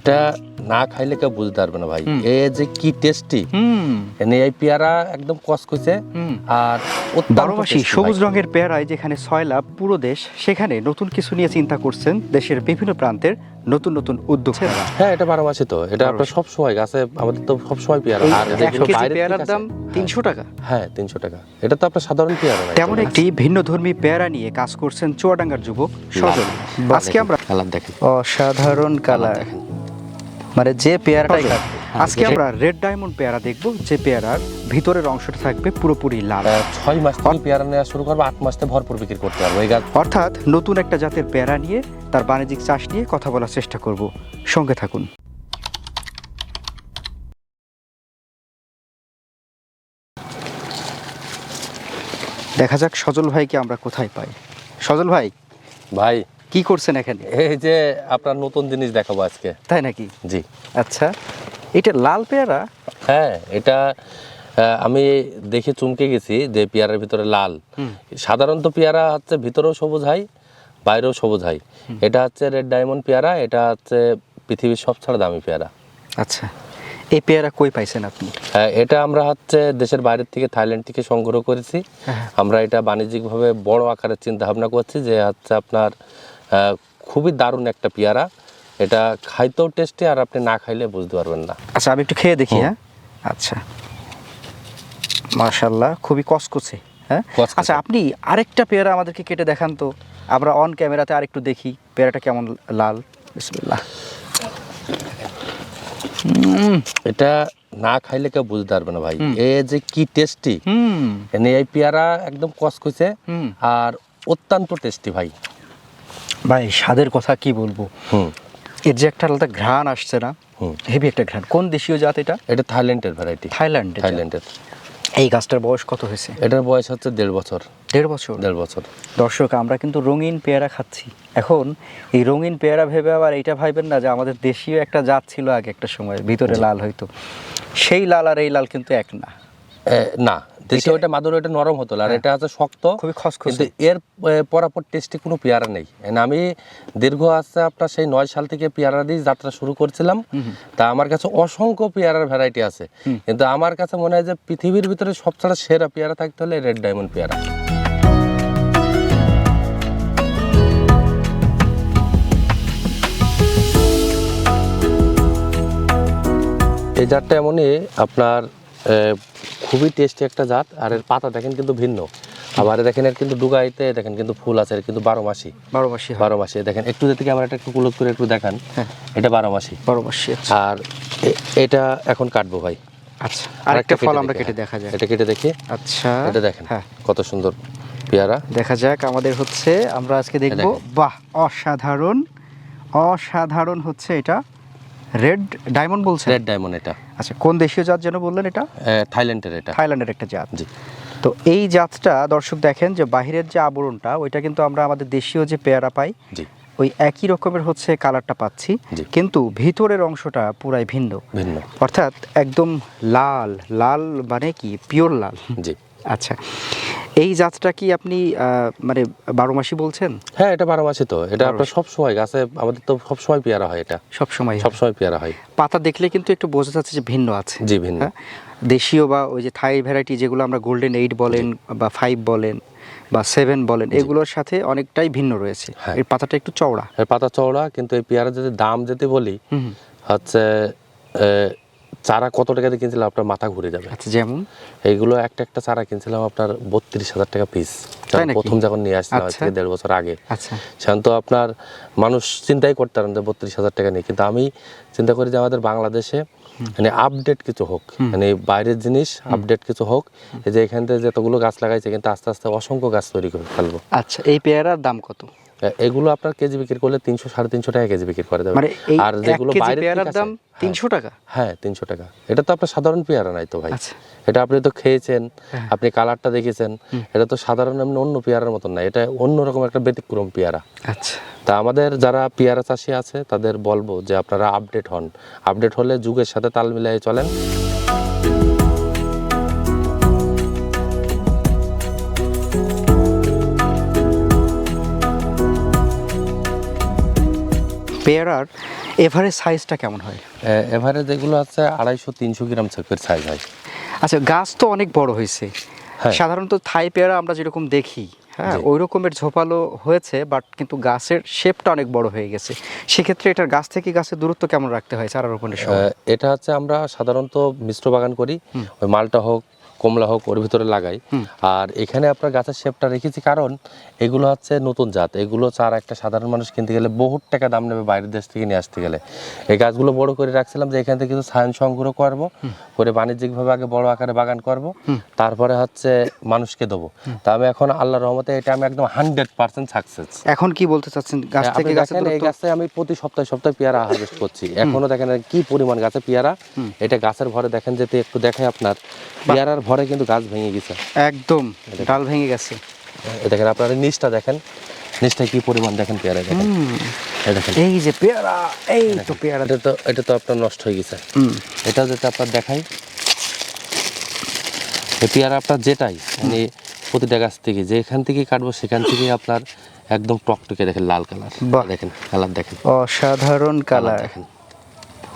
এটা না খাইলে কেউ বুঝতে পারবে না ভাই, এ যে কি টেস্টি। এই পেয়ারা একদম কসকসে আর 12 মাসি সবুজ রঙের পেয়ারায় যেখানে ছয়লা পুরো দেশ, সেখানে নতুন কিছু নিয়ে চিন্তা করছেন দেশের বিভিন্ন প্রান্তের নতুন নতুন উদ্যোগ। হ্যাঁ, এটা 12 মাসি তো, এটা আপনার সব সময় গাছে, আমাদের তো সব সময় পেয়ারা। আর পেয়ারার দাম 300 টাকা। হ্যাঁ, 300 টাকা। এটা তো আপনার সাধারণ পেয়ারা না। তেমন একটি ভিন্নধর্মী পেয়ারা নিয়ে কাজ করছেন চুয়াডাঙ্গার যুবক সজল। আজকে আমরা কালার দেখেন, অসাধারণ কালার, মানে যে পেয়ারাটাই আজকে আমরা রেড ডায়মন্ড পেয়ারা দেখব, যে পেয়ারার ভিতরের অংশটা থাকবে পুরোপুরি লাল। 6 মাস থেকে পেয়ারা নেওয়া শুরু করবো, 8 মাসে ভরপুর বিক্রি করতে পারবো এই গাছ। অর্থাৎ নতুন একটা জাতের পেয়ারা নিয়ে তার বাণিজ্যিক চাষ নিয়ে কথা বলার চেষ্টা করব, সঙ্গে থাকুন। দেখা যাক সজল ভাইকে আমরা কোথায় পাই। সজল ভাই, ভাই কি করছেন এখানে? এই যে আপনার নতুন জিনিস দেখাবো আজকে। তাই নাকি? জি। আচ্ছা, এটা লাল পেয়ারা? হ্যাঁ, এটা আমি দেখে চমকে গেছি যে পেয়ারার ভিতরে লাল। সাধারণত পেয়ারা হচ্ছে ভিতরেও সবুজ হয়, বাইরেও সবুজ হয়। এটা হচ্ছে রেড ডায়মন্ড পেয়ারা, এটা হচ্ছে পৃথিবীর সবচেয়ে দামি পেয়ারা। আচ্ছা, এই পেয়ারা কই পাইছেন আপনি? এটা আমরা হচ্ছে দেশের বাইরের থেকে, থাইল্যান্ড থেকে সংগ্রহ করেছি। আমরা এটা বাণিজ্যিকভাবে বড় আকারের চিন্তা ভাবনা করছি, যে হচ্ছে আপনার খুবই দারুণ একটা পেয়ারা। এটা খাইতেও টেস্টি, আর আপনি না খাইলে বুঝতে পারবেন না। আচ্ছা, আমি একটু খেয়ে দেখি। হ্যাঁ, আচ্ছা, মাশাআল্লাহ, খুবই কসকসে। হ্যাঁ, আচ্ছা, আপনি আরেকটা পেয়ারা আমাদেরকে কেটে দেখান তো, আমরা অন ক্যামেরাতে আরেকটু দেখি পেয়ারাটা কেমন লাল। বিসমিল্লাহ। এটা না খাইলে কেউ বুঝতে পারবে না ভাই, এ যে কি টেস্টি। এই পেয়ারা একদম কসকসে আর অত্যন্ত টেস্টি ভাই। ভাই, স্বাদের কথা কি বলবো, এর যে একটা আলাদা ঘ্রাণ আসছে না, হেভি একটা ঘ্রাণ। কোন দেশীয় জাত এটা? এটা থাইল্যান্ডের ভ্যারাইটি। থাইল্যান্ডের। এই গাছটার বয়স কত হয়েছে? এটার বয়স হচ্ছে 1.5 বছর। 1.5 বছর? 1.5 বছর। দর্শক, আমরা কিন্তু রঙিন পেয়ারা খাচ্ছি এখন। এই রঙিন পেয়ারা ভেবে আবার এইটা ভাইবেন না যে আমাদের দেশীয় একটা জাত ছিল আগে একটা সময়, ভিতরে লাল হইতো। সেই লাল আর এই লাল কিন্তু এক না। না, দেশীয় ওটা মাদুর, ওটা নরম হতো, আর এটা হচ্ছে শক্ত, খুবই খসখসে। কিন্তু এর পরাপর টেস্টি কোনো পেয়ারা নেই। আমি দীর্ঘ আছে আপনার সেই 9 সাল থেকে পেয়ারা দিয়ে যাত্রা শুরু করছিলাম। তা আমার কাছে অসংখ্য পেয়ারার ভ্যারাইটি আছে, কিন্তু আমার কাছে মনে হয় যে পৃথিবীর ভিতরে সবচেয়ে সেরা পেয়ারা থাকতে হলে রেড ডায়মন্ড পেয়ারা। এই জাতটা এমনই আপনার খুবই টেস্টি একটা জাত, আর এর পাতা দেখেন কিন্তু ভিন্ন। আবার দেখেন এর কিন্তু ডুগাইতে দেখেন কিন্তু ফুল আছে, এর কিন্তু 12 মাসি। 12 মাসি দেখেন, একটু যদি ক্যামেরাটা একটু ক্লোজ করে একটু দেখান, এটা 12 মাসি। 12 মাসি। আর এটা এখন কাটবো ভাই। আচ্ছা, আরেকটা ফল আমরা কেটে দেখা যায়। এটা কেটে দেখি। আচ্ছা, এটা দেখেন কত সুন্দর পেয়ারা। দেখা যাক আমাদের হচ্ছে, আমরা আজকে দেখবো। বাহ, অসাধারণ অসাধারণ হচ্ছে এটা। রেড ডায়মন্ড বলছেন? রেড ডায়মন্ড এটা। আচ্ছা, কোন দেশীয় জাত যেন বললেন এটা? থাইল্যান্ডের। এটা থাইল্যান্ডের একটা জাত। জি। তো এই জাতটা দর্শক দেখেন যে বাহিরের যে আবরণটা, ওইটা কিন্তু আমরা আমাদের দেশীয় যে পেয়ারা পাই, জি, ওই একই রকমের হচ্ছে কালারটা পাচ্ছি, কিন্তু ভিতরের অংশটা পুরাই ভিন্ন। অর্থাৎ একদম লাল লাল, মানে কি পিওর লাল। জি। আচ্ছা, এই জাতটা কি আপনি মানে 12 মাসি বলছেন? হ্যাঁ, এটা 12 মাসি তো, এটা আপনার সব সময় গাছে, আমাদের তো সব সময় পেয়ারা হয়। এটা সব সময় পেয়ারা হয়। পাতা দেখলে কিন্তু একটু বোঝা যাচ্ছে যে ভিন্ন আছে। জি, ভিন্ন। দেশীয় বা ওই যে থাই ভ্যারাইটি যেগুলো আমরা গোল্ডেন 8 বলেন বা 5 বলেন বা 7 বলেন, এগুলোর সাথে অনেকটাই ভিন্ন রয়েছে। এর পাতাটা একটু চওড়া। এর পাতা চওড়া, কিন্তু এই পেয়ারা যদি দাম যেতে বলি, হচ্ছে চারা কত টাকা দিয়ে কিনছিলাম আপনার মাথা ঘুরে যাবে। আচ্ছা, যেমন এইগুলো একটা চারা কিনছিলাম আপনার 32,000 টাকা পিস, প্রথম যখন নিয়ে আসছিলাম আজকে 1.5 বছর আগে। আচ্ছা, সেখান তো আপনার মানুষ চিন্তাই করতে পারেন যে 32,000 টাকা নিয়ে, কিন্তু আমি চিন্তা করি যে আমাদের বাংলাদেশে মানে আপডেট কিছু হোক, মানে বাইরের জিনিস আপডেট কিছু হোক। এই যে এখান থেকে যতগুলো গাছ লাগাইছে, কিন্তু আস্তে আস্তে অসংখ্য গাছ তৈরি করে ফেলবো। আচ্ছা, এই পেয়ারার দাম কত? এগুলো আপনার কেজি বিক্রি করলে 300-350 টাকা কেজি বিক্রি করে দেবে। আর যেগুলো বাইরে পেয়ারার দাম 300 টাকা? হ্যাঁ, 300 টাকা। এটা তো আপনার সাধারণ পেয়ারা নাই তো ভাই। এটা আপনি তো খেয়েছেন, আপনি কালারটা দেখেছেন। এটা তো সাধারণ এমনি অন্য পেয়ারার মতন না, এটা অন্যরকম একটা ব্যতিক্রম পেয়ারা। আচ্ছা, তা আমাদের যারা পেয়ারা চাষি আছে তাদের বলবো যে আপনারা আপডেট হন, আপডেট হলে যুগের সাথে তাল মিলিয়ে চলেন। পেয়ারার এভারেজ সাইজটা কেমন হয়? এভারেজ যেগুলো আছে 250-300 গ্রাম ছেপের সাইজ হয়। আচ্ছা, গাছ তো অনেক বড় হয়েছে। হ্যাঁ। সাধারণত থাই পেয়ারা আমরা যেরকম দেখি, হ্যাঁ, জি। ওই রকমের ঝোপালো হয়েছে, বাট কিন্তু গাছের শেপটা অনেক বড় হয়ে গেছে। সেক্ষেত্রে এটার গাছ থেকে গাছের দূরত্ব কেমন রাখতে হয় চারা রোপণের সময়? এটা হচ্ছে আমরা সাধারণত মিশ্র বাগান করি, ওই মালটা হোক কমলা হোক ওর ভিতরে লাগাই। আর এখানে আপনার গাছের শেপটা রেখেছি কারণ এগুলো হচ্ছে নতুন জাত, এগুলো চারা একটা সাধারণ মানুষ কিনতে গেলে বহুত টাকা দাম নেবে বাইরের দেশ থেকে নিয়ে আসতে গেলে। এই গাছগুলো বড় করে রাখছিলাম যে এখান থেকে কিছু ছায়ন সংগ্রহ করবো, করে বাণিজ্যিকভাবে আগে বড় আকারে বাগান করব, তারপরে হচ্ছে মানুষকে দেবো। তা আমি এখন আল্লাহর রহমতে এটা আমি একদম 100% সাকসেস। এখন কি বলতে চাচ্ছেন গাছ থেকে গাছের এই দূরত্ব? গাছে আমি প্রতি সপ্তাহে পেয়ারা হারভেস্ট করছি। এখনো দেখেন কি পরিমাণ গাছে পেয়ারা, এটা গাছের ভরে দেখেন, যেতে একটু দেখাই আপনার, পেয়ারার ভরে কিন্তু গাছ ভেঙে গেছে, একদম ডাল ভেঙে গেছে। দেখেন আপনার নিচটা দেখেন, নিচটা কি পরিমাণ দেখেন পেয়ারা দেখেন, এই দেখেন এই যে পেয়ারা, এই তো পেয়ারা। এটা তো আপনার নষ্ট হয়ে গেছে। এটা যেটা আপনার দেখাই, এই পেয়ারা আপনার যেটাই মানে প্রতিটা গাছ থেকে যেখান থেকে কাটবো সেখান থেকে আপনার একদম টকটকে দেখেন লাল কালার, বাহ। দেখেন কালার দেখেন, অসাধারণ কালার। দেখেন।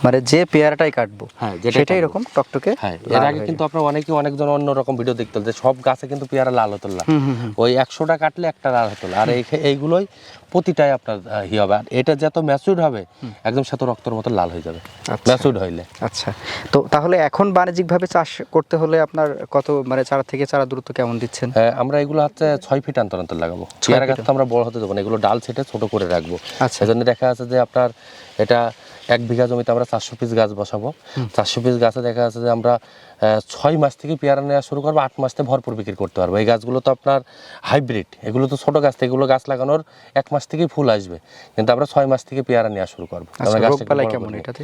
মানে যে পেয়ারাটাই কাটবো হ্যাঁ, যেটাই সেটাই কাটবো। এরকম টকটকে হ্যাঁ, লাল এর আগে হয়ে কিন্তু আপনার অনেকজন অন্য রকম ভিডিও দেখতে যে সব গাছে কিন্তু পেয়ারা লাল হতো না, ওই 100টা কাটলে একটা লাল হতো না। আর এইগুলোই প্রতিটাই আপনার ই হবে, আর এটা যত ম্যাচুরড হবে একদম সাথে রক্তর মতো লাল হয়ে যাবে ম্যাচুরড হইলে। আচ্ছা, তো তাহলে এখন বাণিজ্যিকভাবে চাষ করতে হলে আপনার কত, মানে চারা থেকে চারা দূরত্ব কেমন দিচ্ছেন? আমরা এগুলো হচ্ছে 6 ফিট অন্তর অন্তর লাগাবো। পেয়ারা গাছ তো আমরা বড় হতে দেবো না, এগুলো ডাল ছেটে ছোট করে রাখবো। আচ্ছা। সেজন্য দেখা যাচ্ছে যে আপনার এটা 1 বিঘা জমিতে আমরা 400 পিস গাছ বসাবো। 400 পিস গাছে দেখা যাচ্ছে যে আমরা 6 মাস থেকে পেয়ারা নেওয়া শুরু করবো, 8 মাসে ভরপুর বিক্রি করতে পারবো। এই গাছগুলো তো আপনার হাইব্রিড, এগুলো তো ছোট গাছ, এগুলো গাছ লাগানোর 1 মাস থেকেই ফুল আসবে, কিন্তু আমরা 6 মাস থেকে পেয়ারা নেওয়া শুরু করবো। রোগবালাই কেমন এটাতে?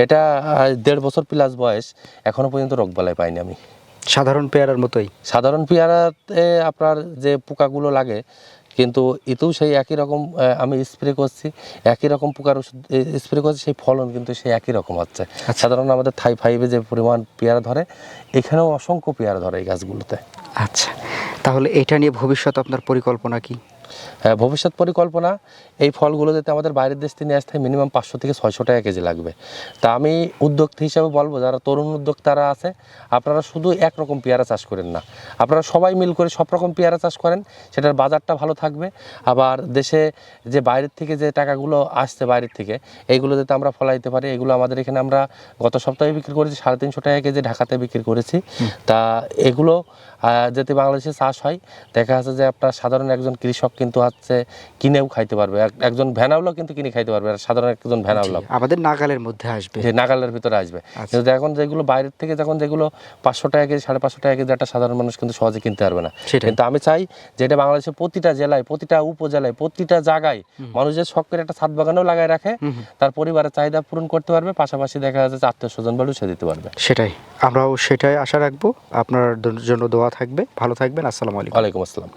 এটা 1.5 বছর প্লাস বয়স, এখনো পর্যন্ত রোগবালাই পাইনি আমি। সাধারণ পেয়ারার মতোই? সাধারণ পেয়ারাতে আপনার যে পোকাগুলো লাগে, কিন্তু এতেও সেই একই রকম আমি স্প্রে করছি, একই রকম পোকার ওষুধ স্প্রে করছি, সেই ফলন কিন্তু সেই একই রকম হচ্ছে। সাধারণ আমাদের থাই 5-এ যে পরিমাণ পেয়ারা ধরে, এখানেও অসংখ্য পেয়ারা ধরে এই গাছগুলোতে। আচ্ছা, তাহলে এটা নিয়ে ভবিষ্যৎ আপনার পরিকল্পনা কি? হ্যাঁ, ভবিষ্যৎ পরিকল্পনা এই ফলগুলো যাতে আমাদের বাইরের দেশ থেকে নিয়ে আসতে হয় মিনিমাম 500 থেকে 600 টাকা কেজি লাগবে। তা আমি উদ্যোক্তা হিসাবে বলবো, যারা তরুণ উদ্যোক্তারা আছে, আপনারা শুধু একরকম পেয়ারা চাষ করেন না, আপনারা সবাই মিল করে সব রকম পেয়ারা চাষ করেন, সেটার বাজারটা ভালো থাকবে। আবার দেশে যে বাইরের থেকে যে টাকাগুলো আসছে বাইরের থেকে, এইগুলো যাতে আমরা ফলাইতে পারি। এগুলো আমাদের এখানে আমরা গত সপ্তাহে বিক্রি করেছি 350 টাকা কেজি, ঢাকাতে বিক্রি করেছি। তা এগুলো যাতে বাংলাদেশে চাষ হয়, দেখা যাচ্ছে যে আপনার সাধারণ একজন কৃষক কিন্তু হচ্ছে কিনেও খাইতে পারবে, একজন ভ্যানাউলো কিন্তু কিনে খাইতে পারবে, আর সাধারণ একজন ভ্যানাউলো আমাদের নাগালের মধ্যে আসবে, যে নাগালের ভিতরে আসবে। কিন্তু এখন যেগুলো বাইরের থেকে যখন যেগুলো 500 টাকা কেজি 550 টাকা কেজি, একটা সাধারণ মানুষ কিন্তু সহজে কিনতে পারবে না। কিন্তু আমি চাই যে এটা বাংলাদেশের প্রতিটা জেলায়, প্রতিটা উপজেলায়, প্রতিটা জায়গায় মানুষের শখ করে একটা ছাদ বাগানেও লাগাই রাখে, তার পরিবারের চাহিদা পূরণ করতে পারবে, পাশাপাশি দেখা যাচ্ছে আত্মীয় স্বজন বাড়িও সে দিতে পারবে। সেটাই আমরাও সেটাই আশা রাখবো। আপনার জন্য দোয়া থাকবে, ভালো থাকবেন। আসসালামু আলাইকুম। ওয়ালাইকুম আসসালাম।